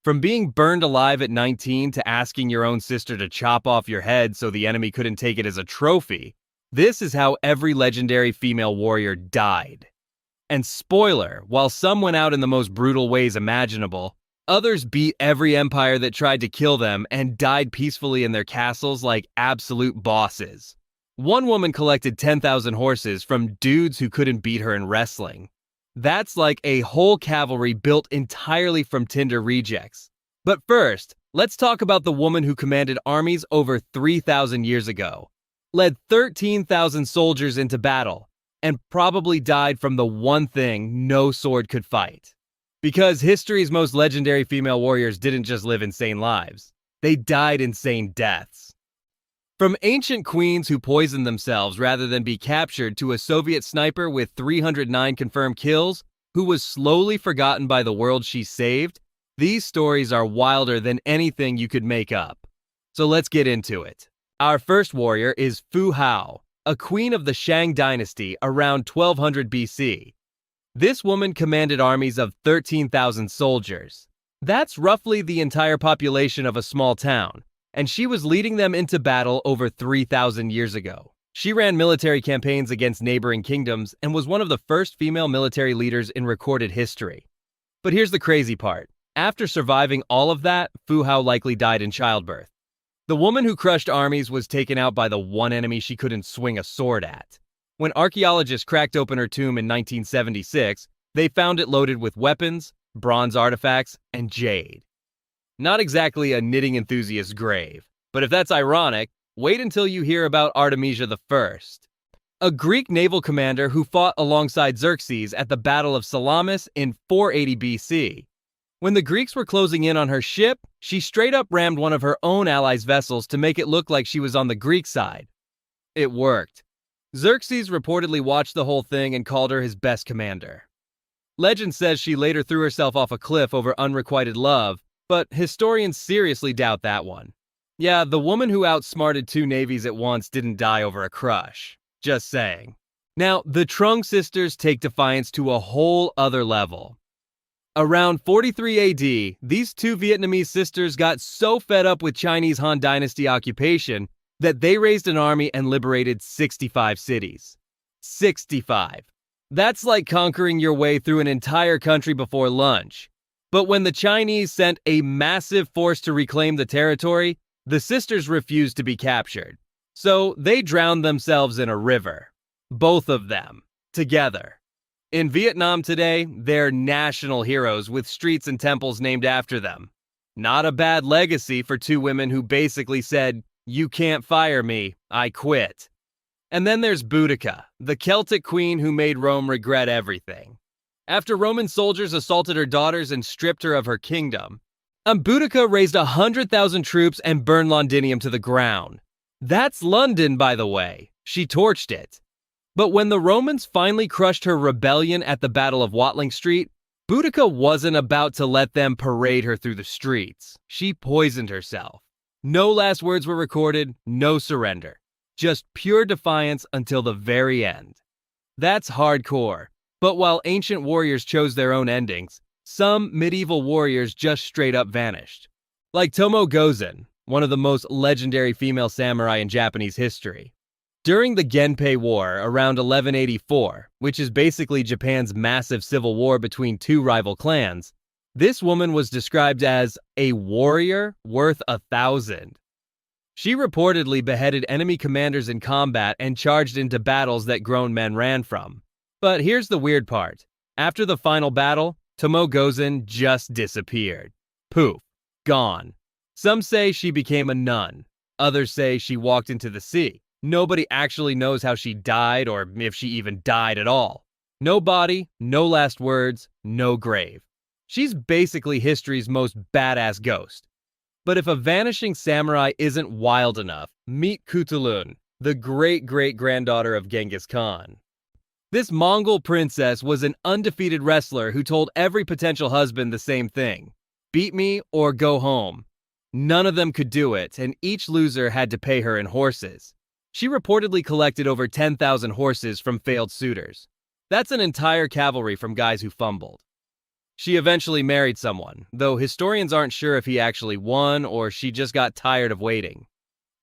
From being burned alive at 19 to asking your own sister to chop off your head so the enemy couldn't take it as a trophy, this is how every legendary female warrior died. And spoiler, while some went out in the most brutal ways imaginable, others beat every empire that tried to kill them and died peacefully in their castles like absolute bosses. One woman collected 10,000 horses from dudes who couldn't beat her in wrestling. That's like a whole cavalry built entirely from Tinder rejects. But first, let's talk about the woman who commanded armies over 3,000 years ago, led 13,000 soldiers into battle, and probably died from the one thing no sword could fight. Because history's most legendary female warriors didn't just live insane lives, they died insane deaths. From ancient queens who poisoned themselves rather than be captured to a Soviet sniper with 309 confirmed kills who was slowly forgotten by the world she saved, these stories are wilder than anything you could make up. So let's get into it. Our first warrior is Fu Hao, a queen of the Shang dynasty around 1200 BC. This woman commanded armies of 13,000 soldiers. That's roughly the entire population of a small town, and she was leading them into battle over 3,000 years ago. She ran military campaigns against neighboring kingdoms and was one of the first female military leaders in recorded history. But here's the crazy part. After surviving all of that, Fu Hao likely died in childbirth. The woman who crushed armies was taken out by the one enemy she couldn't swing a sword at. When archaeologists cracked open her tomb in 1976, they found it loaded with weapons, bronze artifacts, and jade. Not exactly a knitting enthusiast's grave, but if that's ironic, wait until you hear about Artemisia I, a Greek naval commander who fought alongside Xerxes at the Battle of Salamis in 480 BC. When the Greeks were closing in on her ship, she straight up rammed one of her own allies' vessels to make it look like she was on the Greek side. It worked. Xerxes reportedly watched the whole thing and called her his best commander. Legend says she later threw herself off a cliff over unrequited love, but historians seriously doubt that one. Yeah, the woman who outsmarted two navies at once didn't die over a crush. Just saying. Now, the Trung Sisters take defiance to a whole other level. Around 43 AD, these two Vietnamese sisters got so fed up with Chinese Han Dynasty occupation that they raised an army and liberated 65 cities. 65. That's like conquering your way through an entire country before lunch. But when the Chinese sent a massive force to reclaim the territory, the sisters refused to be captured. So they drowned themselves in a river. Both of them. Together. In Vietnam today, they're national heroes with streets and temples named after them. Not a bad legacy for two women who basically said, "You can't fire me, I quit." And then there's Boudica, the Celtic queen who made Rome regret everything. After Roman soldiers assaulted her daughters and stripped her of her kingdom, Boudica raised 100,000 troops and burned Londinium to the ground. That's London, by the way. She torched it. But when the Romans finally crushed her rebellion at the Battle of Watling Street, Boudica wasn't about to let them parade her through the streets. She poisoned herself. No last words were recorded, no surrender. Just pure defiance until the very end. That's hardcore. But while ancient warriors chose their own endings, some medieval warriors just straight up vanished. Like Tomoe Gozen, one of the most legendary female samurai in Japanese history. During the Genpei War around 1184, which is basically Japan's massive civil war between two rival clans, this woman was described as a warrior worth 1,000. She reportedly beheaded enemy commanders in combat and charged into battles that grown men ran from. But here's the weird part. After the final battle, Tomoe Gozen just disappeared. Poof. Gone. Some say she became a nun. Others say she walked into the sea. Nobody actually knows how she died or if she even died at all. No body, no last words, no grave. She's basically history's most badass ghost. But if a vanishing samurai isn't wild enough, meet Khutulun, the great-great-granddaughter of Genghis Khan. This Mongol princess was an undefeated wrestler who told every potential husband the same thing. Beat me or go home. None of them could do it, and each loser had to pay her in horses. She reportedly collected over 10,000 horses from failed suitors. That's an entire cavalry from guys who fumbled. She eventually married someone, though historians aren't sure if he actually won or she just got tired of waiting.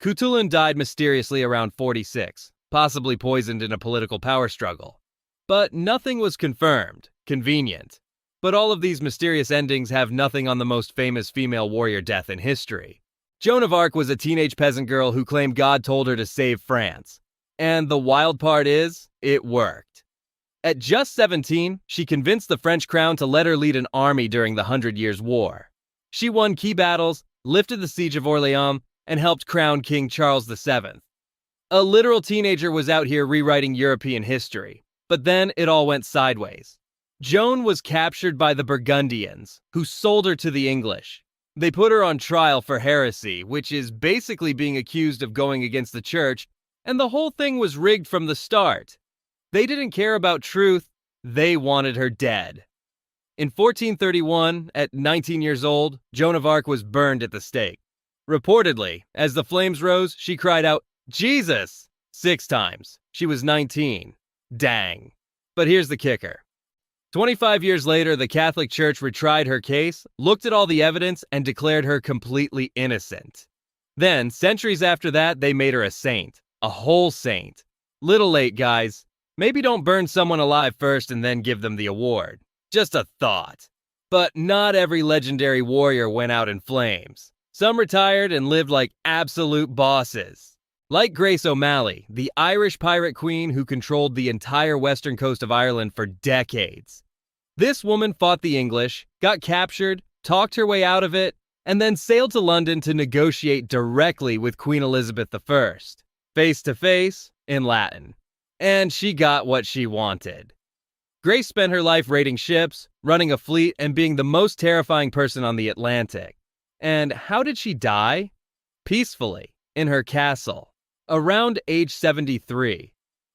Khutulun died mysteriously around 46, possibly poisoned in a political power struggle. But nothing was confirmed. Convenient. But all of these mysterious endings have nothing on the most famous female warrior death in history. Joan of Arc was a teenage peasant girl who claimed God told her to save France. And the wild part is, it worked. At just 17, she convinced the French crown to let her lead an army during the 100 Years' War. She won key battles, lifted the siege of Orléans, and helped crown King Charles VII. A literal teenager was out here rewriting European history. But then it all went sideways. Joan was captured by the Burgundians, who sold her to the English. They put her on trial for heresy, which is basically being accused of going against the church, and the whole thing was rigged from the start. They didn't care about truth, they wanted her dead. In 1431, at 19 years old, Joan of Arc was burned at the stake. Reportedly, as the flames rose, she cried out, "Jesus!" 6 times. She was 19. Dang. But here's the kicker. 25 years later, the Catholic Church retried her case, looked at all the evidence, and declared her completely innocent. Then, centuries after that, they made her a saint. A whole saint. Little late, guys. Maybe don't burn someone alive first and then give them the award. Just a thought. But not every legendary warrior went out in flames. Some retired and lived like absolute bosses. Like Grace O'Malley, the Irish pirate queen who controlled the entire western coast of Ireland for decades. This woman fought the English, got captured, talked her way out of it, and then sailed to London to negotiate directly with Queen Elizabeth I, face to face, in Latin. And she got what she wanted. Grace spent her life raiding ships, running a fleet, and being the most terrifying person on the Atlantic. And how did she die? Peacefully, in her castle, around age 73.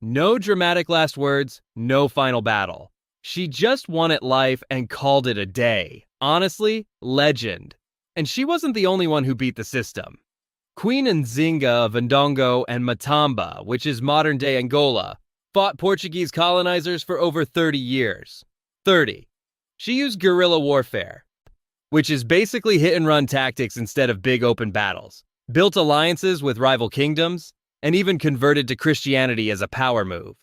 No dramatic last words, no final battle. She just won at life and called it a day. Honestly, legend. And she wasn't the only one who beat the system. Queen Nzinga of Ndongo and Matamba, which is modern-day Angola, fought Portuguese colonizers for over 30 years. 30. She used guerrilla warfare, which is basically hit-and-run tactics instead of big open battles, built alliances with rival kingdoms, and even converted to Christianity as a power move.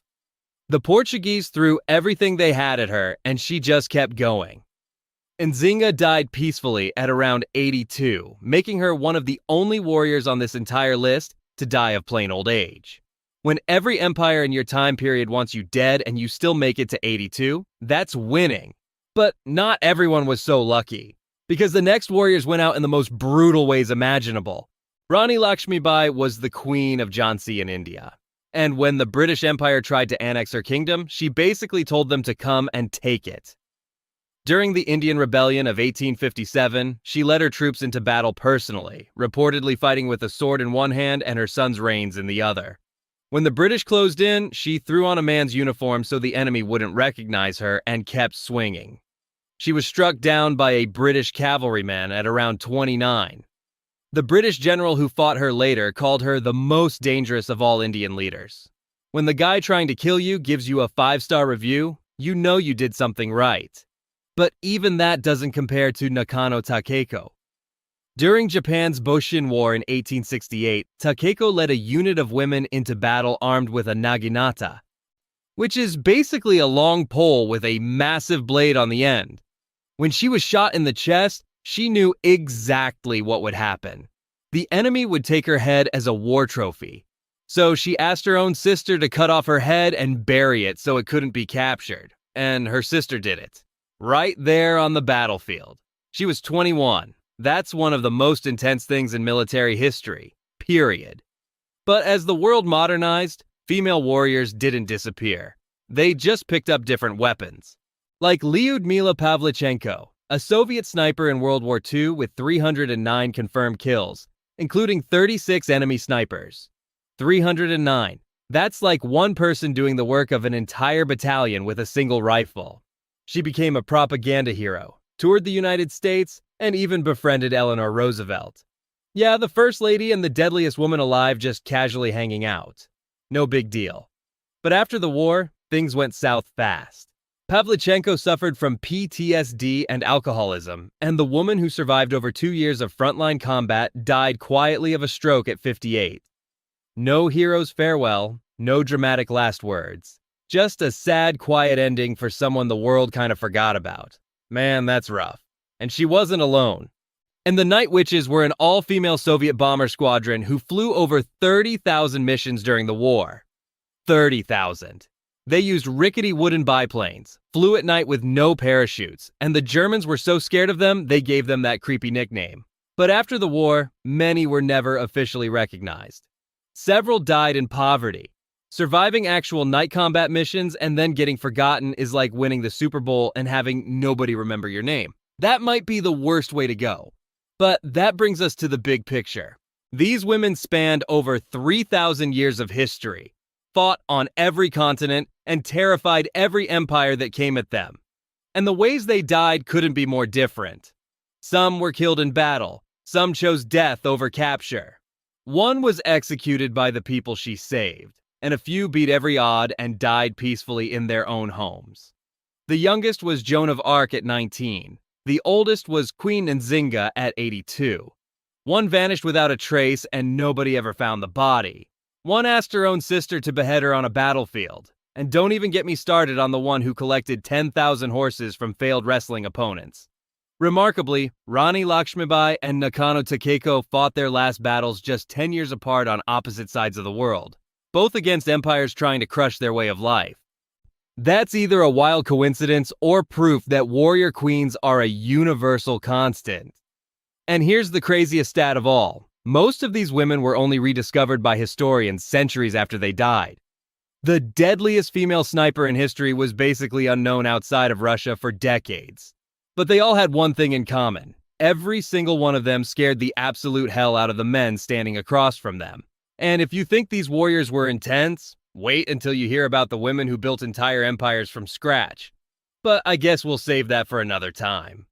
The Portuguese threw everything they had at her, and she just kept going. Nzinga died peacefully at around 82, making her one of the only warriors on this entire list to die of plain old age. When every empire in your time period wants you dead and you still make it to 82, that's winning. But not everyone was so lucky, because the next warriors went out in the most brutal ways imaginable. Rani Lakshmibai was the queen of Jhansi in India. And when the British Empire tried to annex her kingdom, she basically told them to come and take it. During the Indian Rebellion of 1857, she led her troops into battle personally, reportedly fighting with a sword in one hand and her son's reins in the other. When the British closed in, she threw on a man's uniform so the enemy wouldn't recognize her and kept swinging. She was struck down by a British cavalryman at around 29. The British general who fought her later called her the most dangerous of all Indian leaders. When the guy trying to kill you gives you a 5-star review, you know you did something right. But even that doesn't compare to Nakano Takeko. During Japan's Boshin War in 1868, Takeko led a unit of women into battle armed with a naginata, which is basically a long pole with a massive blade on the end. When she was shot in the chest, she knew exactly what would happen. The enemy would take her head as a war trophy. So she asked her own sister to cut off her head and bury it so it couldn't be captured. And her sister did it. Right there on the battlefield. She was 21. That's one of the most intense things in military history. Period. But as the world modernized, female warriors didn't disappear. They just picked up different weapons. Like Lyudmila Pavlichenko, a Soviet sniper in World War II with 309 confirmed kills, including 36 enemy snipers. 309. That's like one person doing the work of an entire battalion with a single rifle. She became a propaganda hero, toured the United States, and even befriended Eleanor Roosevelt. Yeah, the First Lady and the deadliest woman alive just casually hanging out. No big deal. But after the war, things went south fast. Pavlichenko suffered from PTSD and alcoholism, and the woman who survived over 2 years of frontline combat died quietly of a stroke at 58. No hero's farewell, no dramatic last words. Just a sad, quiet ending for someone the world kind of forgot about. Man, that's rough. And she wasn't alone. And the Night Witches were an all-female Soviet bomber squadron who flew over 30,000 missions during the war. 30,000. They used rickety wooden biplanes, flew at night with no parachutes, and the Germans were so scared of them, they gave them that creepy nickname. But after the war, many were never officially recognized. Several died in poverty. Surviving actual night combat missions and then getting forgotten is like winning the Super Bowl and having nobody remember your name. That might be the worst way to go. But that brings us to the big picture. These women spanned over 3,000 years of history, fought on every continent, and terrified every empire that came at them. And the ways they died couldn't be more different. Some were killed in battle, some chose death over capture. One was executed by the people she saved, and a few beat every odd and died peacefully in their own homes. The youngest was Joan of Arc at 19. The oldest was Queen Nzinga at 82. One vanished without a trace and nobody ever found the body. One asked her own sister to behead her on a battlefield. And don't even get me started on the one who collected 10,000 horses from failed wrestling opponents. Remarkably, Rani Lakshmibai and Nakano Takeko fought their last battles just 10 years apart on opposite sides of the world, both against empires trying to crush their way of life. That's either a wild coincidence or proof that warrior queens are a universal constant. And here's the craziest stat of all. Most of these women were only rediscovered by historians centuries after they died. The deadliest female sniper in history was basically unknown outside of Russia for decades. But they all had one thing in common. Every single one of them scared the absolute hell out of the men standing across from them. And if you think these warriors were intense, wait until you hear about the women who built entire empires from scratch. But I guess we'll save that for another time.